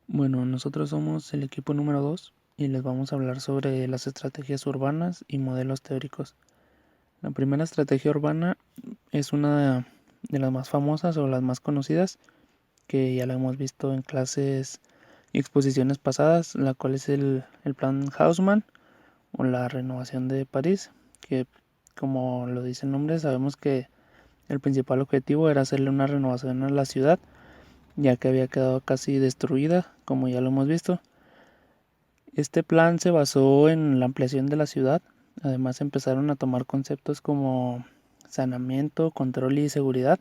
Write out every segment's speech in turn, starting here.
Bueno, nosotros somos el equipo número 2 y les vamos a hablar sobre las estrategias urbanas y modelos teóricos. La primera estrategia urbana es una de las más famosas o las más conocidas, que ya la hemos visto en clases y exposiciones pasadas, la cual es el plan Haussmann o la renovación de París, que como lo dice el nombre, sabemos que el principal objetivo era hacerle una renovación a la ciudad, ya que había quedado casi destruida, como ya lo hemos visto. Este plan se basó en la ampliación de la ciudad. Además empezaron a tomar conceptos como saneamiento, control y seguridad.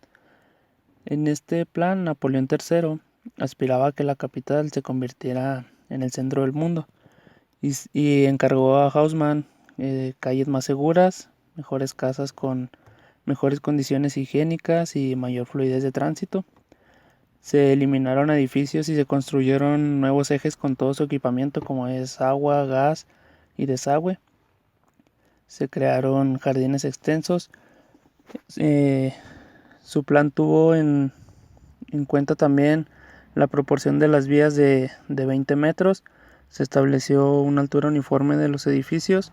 En este plan, Napoleón III aspiraba a que la capital se convirtiera en el centro del mundo y encargó a Haussmann calles más seguras, mejores casas con mejores condiciones higiénicas y mayor fluidez de tránsito. Se eliminaron edificios y se construyeron nuevos ejes con todo su equipamiento como es agua, gas y desagüe. Se crearon jardines extensos. Eh, Su plan tuvo en cuenta también la proporción de las vías de 20 metros. Se estableció una altura uniforme de los edificios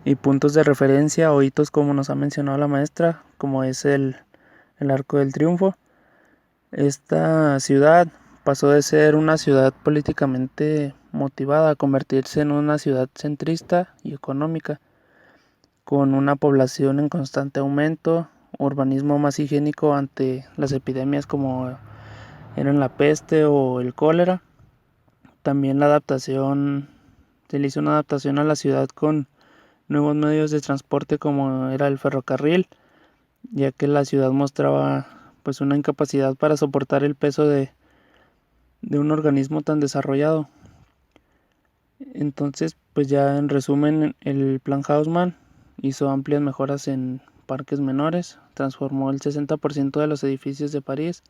y puntos de referencia o hitos como nos ha mencionado la maestra, como es el Arco del Triunfo. Esta ciudad pasó de ser una ciudad políticamente motivada a convertirse en una ciudad centrista y económica, con una población en constante aumento, urbanismo más higiénico ante las epidemias como eran la peste o el cólera. También se le hizo una adaptación a la ciudad con nuevos medios de transporte como era el ferrocarril, ya que la ciudad mostraba pues una incapacidad para soportar el peso de un organismo tan desarrollado. Entonces, pues ya en resumen, el plan Haussmann hizo amplias mejoras en parques menores, transformó el 60% de los edificios de París,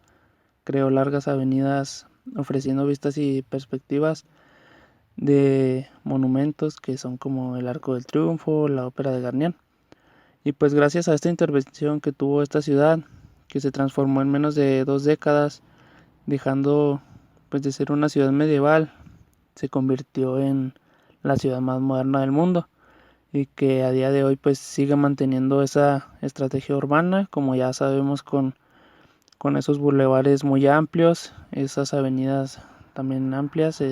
creó largas avenidas ofreciendo vistas y perspectivas de monumentos que son como el Arco del Triunfo, la Ópera de Garnier. Y pues gracias a esta intervención que tuvo esta ciudad, que se transformó en menos de 2 décadas, dejando pues de ser una ciudad medieval, se convirtió en la ciudad más moderna del mundo y que a día de hoy pues sigue manteniendo esa estrategia urbana, como ya sabemos, con esos bulevares muy amplios, esas avenidas también amplias,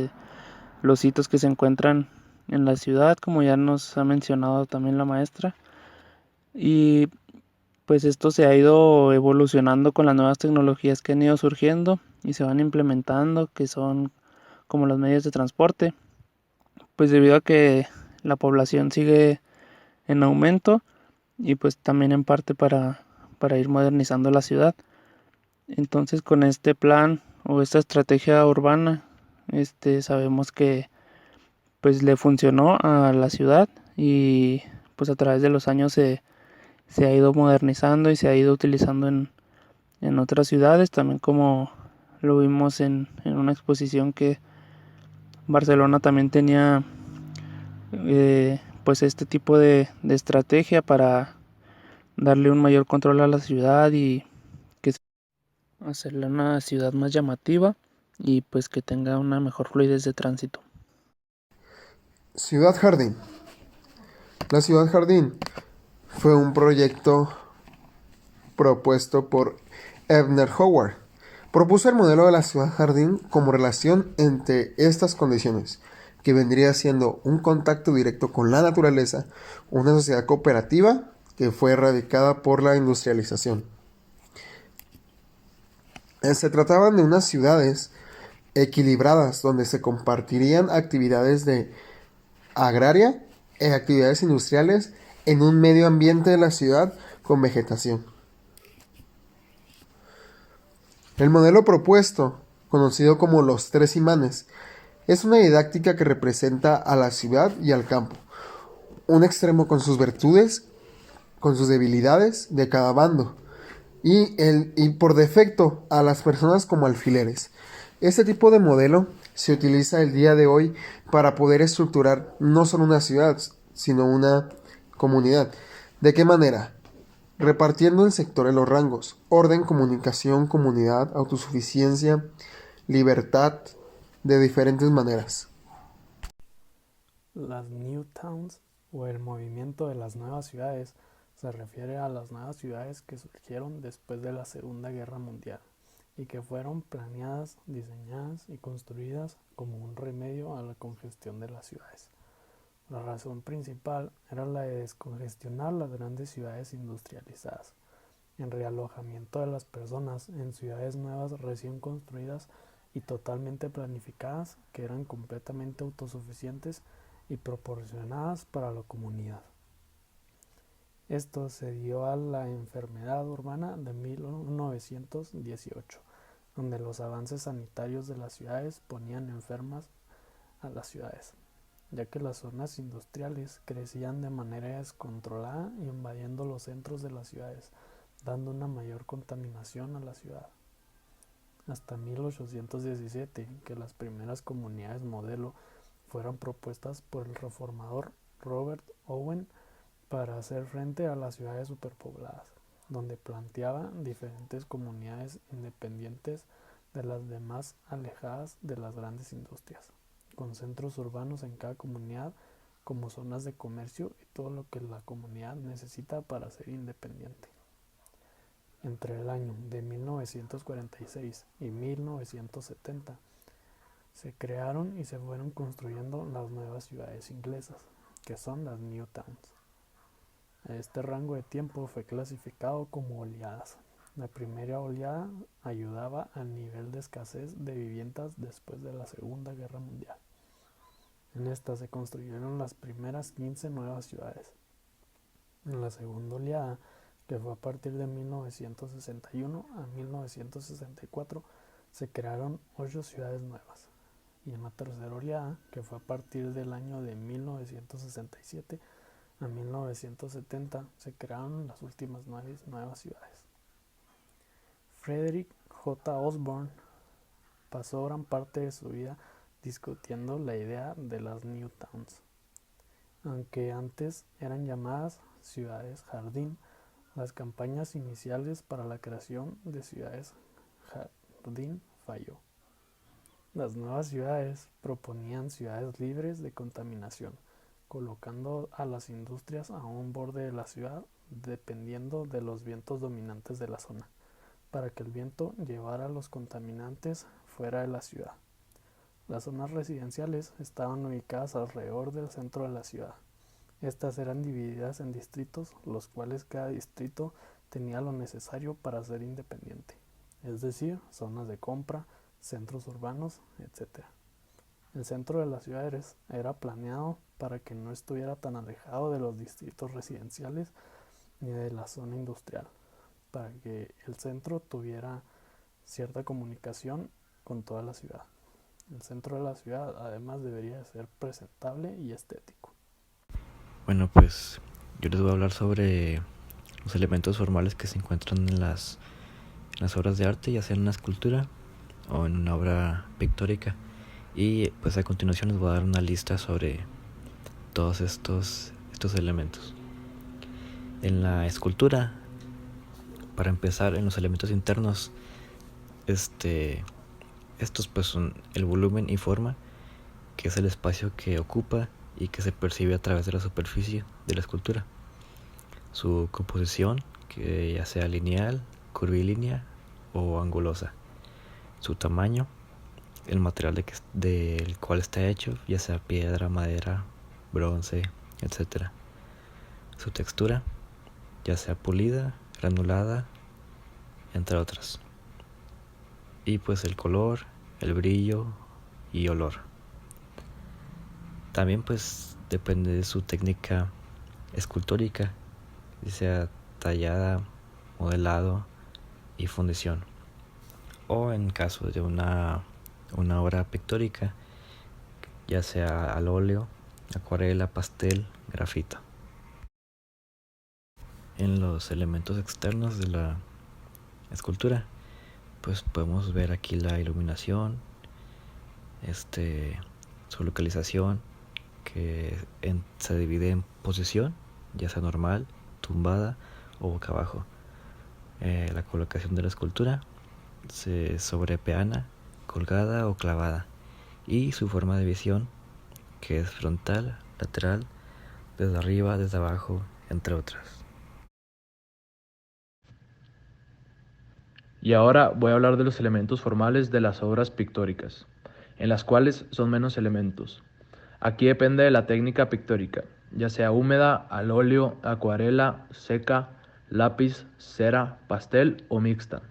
los hitos que se encuentran en la ciudad, como ya nos ha mencionado también la maestra. Y pues esto se ha ido evolucionando con las nuevas tecnologías que han ido surgiendo y se van implementando, que son como los medios de transporte, pues debido a que la población sigue en aumento y pues también en parte para ir modernizando la ciudad. Entonces con este plan o esta estrategia urbana, sabemos que pues le funcionó a la ciudad y pues a través de los años se ha ido modernizando y se ha ido utilizando en otras ciudades, también como lo vimos en una exposición que Barcelona también tenía pues este tipo de estrategia para darle un mayor control a la ciudad y que hacerla una ciudad más llamativa y pues que tenga una mejor fluidez de tránsito. Ciudad Jardín. La Ciudad Jardín fue un proyecto propuesto por Ebner Howard. Propuso el modelo de la Ciudad Jardín como relación entre estas condiciones, que vendría siendo un contacto directo con la naturaleza, una sociedad cooperativa que fue erradicada por la industrialización. Se trataban de unas ciudades equilibradas donde se compartirían actividades de agraria e actividades industriales en un medio ambiente de la ciudad con vegetación. El modelo propuesto, conocido como los tres imanes, es una didáctica que representa a la ciudad y al campo, un extremo con sus virtudes, con sus debilidades de cada bando, y por defecto a las personas como alfileres. Este tipo de modelo se utiliza el día de hoy para poder estructurar no solo una ciudad, sino una comunidad. ¿De qué manera? Repartiendo el sector en los rangos: orden, comunicación, comunidad, autosuficiencia, libertad, de diferentes maneras. Las New Towns o el movimiento de las nuevas ciudades se refiere a las nuevas ciudades que surgieron después de la Segunda Guerra Mundial y que fueron planeadas, diseñadas y construidas como un remedio a la congestión de las ciudades. La razón principal era la de descongestionar las grandes ciudades industrializadas, en realojamiento de las personas en ciudades nuevas recién construidas y totalmente planificadas que eran completamente autosuficientes y proporcionadas para la comunidad. Esto se dio a la enfermedad urbana de 1918, donde los avances sanitarios de las ciudades ponían enfermas a las ciudades, ya que las zonas industriales crecían de manera descontrolada y invadiendo los centros de las ciudades, dando una mayor contaminación a la ciudad. Hasta 1817, que las primeras comunidades modelo fueron propuestas por el reformador Robert Owen para hacer frente a las ciudades superpobladas, donde planteaba diferentes comunidades independientes de las demás alejadas de las grandes industrias, con centros urbanos en cada comunidad como zonas de comercio y todo lo que la comunidad necesita para ser independiente. Entre el año de 1946 y 1970 se crearon y se fueron construyendo las nuevas ciudades inglesas, que son las New Towns. Este rango de tiempo fue clasificado como oleadas. La primera oleada ayudaba al nivel de escasez de viviendas después de la Segunda Guerra Mundial. En esta se construyeron las primeras 15 nuevas ciudades. En la segunda oleada, que fue a partir de 1961 a 1964, se crearon 8 ciudades nuevas. Y en la tercera oleada, que fue a partir del año de 1967 a 1970, se crearon las últimas 9 nuevas ciudades. Frederick J. Osborne pasó gran parte de su vida discutiendo la idea de las New Towns. Aunque antes eran llamadas ciudades jardín, las campañas iniciales para la creación de ciudades jardín falló. Las nuevas ciudades proponían ciudades libres de contaminación, colocando a las industrias a un borde de la ciudad dependiendo de los vientos dominantes de la zona, para que el viento llevara los contaminantes fuera de la ciudad. Las zonas residenciales estaban ubicadas alrededor del centro de la ciudad. Estas eran divididas en distritos, los cuales cada distrito tenía lo necesario para ser independiente, es decir, zonas de compra, centros urbanos, etc. El centro de las ciudades era planeado para que no estuviera tan alejado de los distritos residenciales ni de la zona industrial, para que el centro tuviera cierta comunicación con toda la ciudad. El centro de la ciudad además debería ser presentable y estético. Bueno, pues yo les voy a hablar sobre los elementos formales que se encuentran en las obras de arte, ya sea en una escultura o en una obra pictórica. Y pues a continuación les voy a dar una lista sobre todos estos elementos. En la escultura, para empezar, en los elementos internos, estos pues son el volumen y forma, que es el espacio que ocupa y que se percibe a través de la superficie de la escultura. Su composición, que ya sea lineal, curvilínea o angulosa. Su tamaño, el material del cual está hecho, ya sea piedra, madera, bronce, etc. Su textura, ya sea pulida, granulada, entre otras. Y pues el color, el brillo y olor. También pues depende de su técnica escultórica, ya sea tallada, modelado y fundición. O en caso de una obra pictórica, ya sea al óleo, acuarela, pastel, grafito. En los elementos externos de la escultura, pues podemos ver aquí la iluminación, su localización, que se divide en posición, ya sea normal, tumbada o boca abajo. La colocación de la escultura se sobrepeana, colgada o clavada, y su forma de visión, que es frontal, lateral, desde arriba, desde abajo, entre otras. Y ahora voy a hablar de los elementos formales de las obras pictóricas, en las cuales son menos elementos. Aquí depende de la técnica pictórica, ya sea húmeda, al óleo, acuarela, seca, lápiz, cera, pastel o mixta.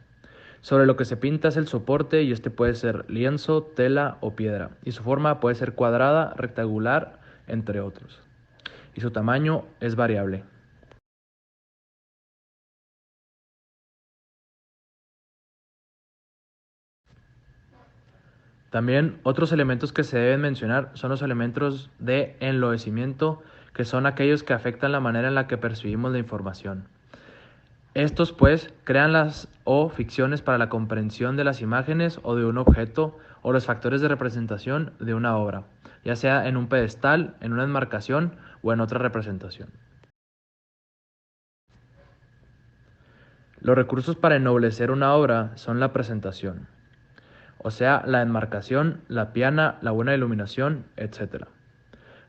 Sobre lo que se pinta es el soporte y este puede ser lienzo, tela o piedra, y su forma puede ser cuadrada, rectangular, entre otros. Y su tamaño es variable. También otros elementos que se deben mencionar son los elementos de enloecimiento, que son aquellos que afectan la manera en la que percibimos la información. Estos, pues, crean las o ficciones para la comprensión de las imágenes o de un objeto o los factores de representación de una obra, ya sea en un pedestal, en una enmarcación o en otra representación. Los recursos para ennoblecer una obra son la presentación, o sea, la enmarcación, la piana, la buena iluminación, etc.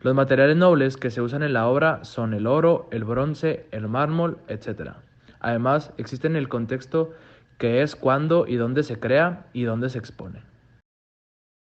Los materiales nobles que se usan en la obra son el oro, el bronce, el mármol, etc. Además, existe el contexto, que es cuándo y dónde se crea y dónde se expone.